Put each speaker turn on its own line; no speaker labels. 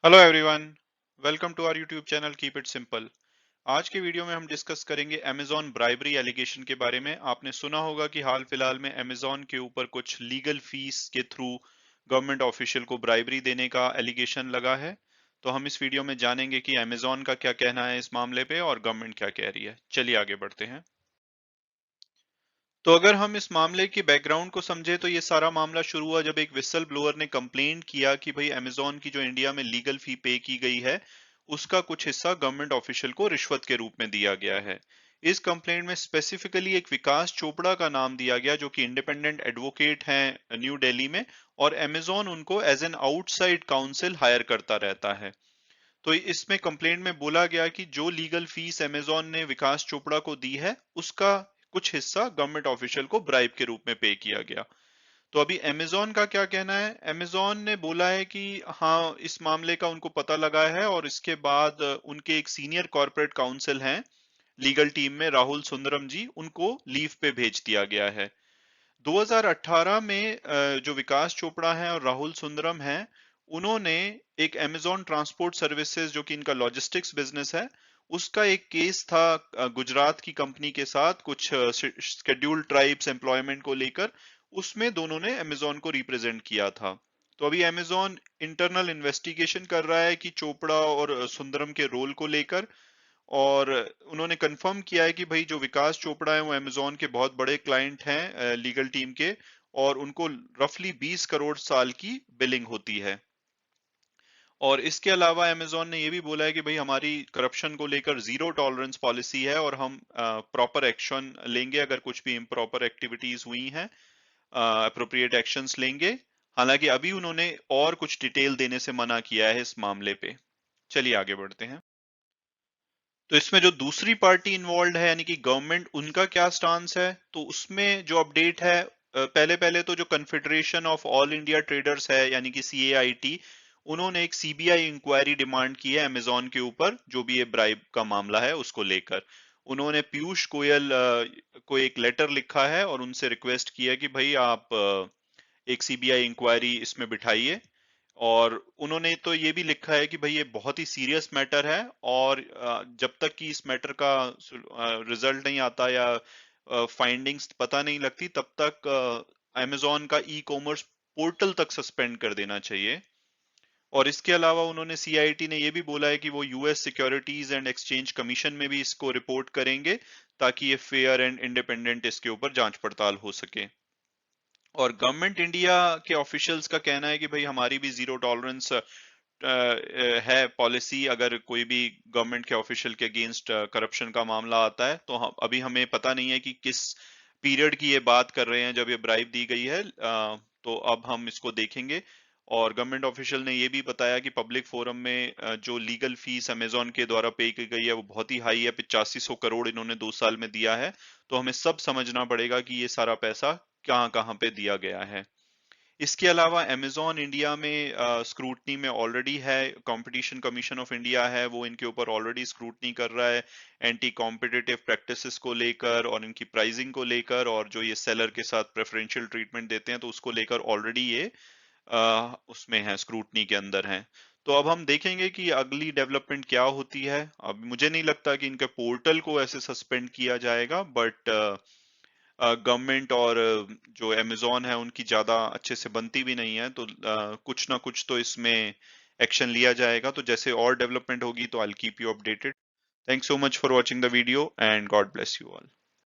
Hello everyone, welcome to our YouTube channel keep it simple. आज के video में हम डिस्कस करेंगे अमेजॉन ब्राइबरी एलिगेशन के बारे में। आपने सुना होगा कि हाल फिलहाल में अमेजॉन के ऊपर कुछ लीगल फीस के थ्रू गवर्नमेंट ऑफिशियल को ब्राइबरी देने का एलिगेशन लगा है। तो हम इस वीडियो में जानेंगे कि अमेजॉन का क्या कहना है इस मामले पे और गवर्नमेंट क्या कह रही है। चलिए आगे बढ़ते हैं। तो अगर हम इस मामले की बैकग्राउंड को समझे तो ये सारा मामला शुरू हुआ जब एक विसल ब्लोअर ने कंप्लेंट किया कि भाई अमेजॉन की जो इंडिया में लीगल फी पे की गई है उसका कुछ हिस्सा गवर्नमेंट ऑफिशियल को रिश्वत के रूप में दिया गया है। इस कंप्लेंट में स्पेसिफिकली एक विकास चोपड़ा का नाम दिया गया जो कि इंडिपेंडेंट एडवोकेट हैं न्यू दिल्ली में, और अमेजॉन उनको as an outside counsel hire करता रहता है। तो इसमें कंप्लेंट में बोला गया कि जो लीगल फीस अमेजॉन ने विकास चोपड़ा को दी है उसका कुछ हिस्सा गवर्नमेंट ऑफिशियल को ब्राइब के रूप में पे किया गया। तो अभी अमेजॉन का क्या कहना है? अमेजॉन ने बोला है कि हाँ, इस मामले का उनको पता लगा है और इसके बाद उनके एक सीनियर कॉर्पोरेट काउंसिल हैं लीगल टीम में, राहुल सुंदरम जी, उनको लीव पे भेज दिया गया है। 2018 में जो विकास चोपड़ा है और राहुल सुंदरम हैं, उन्होंने एक अमेजॉन ट्रांसपोर्ट सर्विसेज जो कि इनका लॉजिस्टिक्स बिजनेस है, उसका एक केस था गुजरात की कंपनी के साथ कुछ शेड्यूल्ड ट्राइब्स एम्प्लॉयमेंट को लेकर। उसमें दोनों ने अमेजॉन को रिप्रेजेंट किया था। तो अभी अमेजॉन इंटरनल इन्वेस्टिगेशन कर रहा है कि चोपड़ा और सुंदरम के रोल को लेकर, और उन्होंने कंफर्म किया है कि भाई जो विकास चोपड़ा है वो अमेजोन के बहुत बड़े क्लाइंट हैं लीगल टीम के, और उनको रफली 20 करोड़ साल की बिलिंग होती है। और इसके अलावा अमेजोन ने ये भी बोला है कि भाई हमारी करप्शन को लेकर जीरो टॉलरेंस पॉलिसी है और हम प्रॉपर एक्शन लेंगे अगर कुछ भी इम्प्रॉपर एक्टिविटीज हुई हैं, अप्रोप्रिएट एक्शंस लेंगे। हालांकि अभी उन्होंने और कुछ डिटेल देने से मना किया है इस मामले पे। चलिए आगे बढ़ते हैं। तो इसमें जो दूसरी पार्टी इन्वॉल्व है यानी कि गवर्नमेंट, उनका क्या स्टांस है? तो उसमें जो अपडेट है, पहले पहले तो जो confederation of all India traders है यानी कि सीएआईटी, उन्होंने एक सीबीआई इंक्वायरी डिमांड की है अमेजॉन के ऊपर जो भी ये ब्राइब का मामला है उसको लेकर। उन्होंने पीयूष गोयल को एक लेटर लिखा है और उनसे रिक्वेस्ट किया कि भाई आप एक सीबीआई इंक्वायरी इसमें बिठाइए। और उन्होंने तो ये भी लिखा है कि भाई ये बहुत ही सीरियस मैटर है, और जब तक कि इस मैटर का रिजल्ट नहीं आता या फाइंडिंग्स पता नहीं लगती तब तक अमेजॉन का ई कॉमर्स पोर्टल तक सस्पेंड कर देना चाहिए। और इसके अलावा उन्होंने सीआईटी ने ये भी बोला है कि वो US securities and exchange commission में भी इसको रिपोर्ट करेंगे ताकि ये फेयर एंड इंडिपेंडेंट इसके ऊपर जांच पड़ताल हो सके। और गवर्नमेंट इंडिया के ऑफिशियल्स का कहना है कि भाई हमारी भी जीरो टॉलरेंस है पॉलिसी, अगर कोई भी गवर्नमेंट के ऑफिशियल के अगेंस्ट करप्शन का मामला आता है तो हम अभी हमें पता नहीं है कि किस पीरियड की ये बात कर रहे हैं जब ये ब्राइब दी गई है, तो अब हम इसको देखेंगे। और गवर्नमेंट ऑफिशियल ने ये भी बताया कि पब्लिक फोरम में जो लीगल फीस अमेजोन के द्वारा पे की गई है वो बहुत ही हाई है, 8500 करोड़ इन्होंने 2 साल में दिया है। तो हमें सब समझना पड़ेगा कि ये सारा पैसा कहाँ कहाँ पे दिया गया है। इसके अलावा अमेजॉन इंडिया में स्क्रूटनी में ऑलरेडी है, कंपटीशन कमीशन ऑफ इंडिया है वो इनके ऊपर ऑलरेडी स्क्रूटनी कर रहा है एंटी कॉम्पिटिटिव प्रैक्टिसेस को लेकर और इनकी प्राइसिंग को लेकर, और जो ये सेलर के साथ प्रेफरेंशियल ट्रीटमेंट देते हैं तो उसको लेकर ऑलरेडी ये उसमें है, स्क्रूटनी के अंदर है। तो अब हम देखेंगे कि अगली डेवलपमेंट क्या होती है। अब मुझे नहीं लगता कि इनके पोर्टल को ऐसे सस्पेंड किया जाएगा, बट गवर्नमेंट और जो अमेजोन है उनकी ज्यादा अच्छे से बनती भी नहीं है, तो कुछ ना कुछ तो इसमें एक्शन लिया जाएगा। तो जैसे और डेवलपमेंट होगी तो I will keep you updated. Thanks so much for watching the video and God bless you all.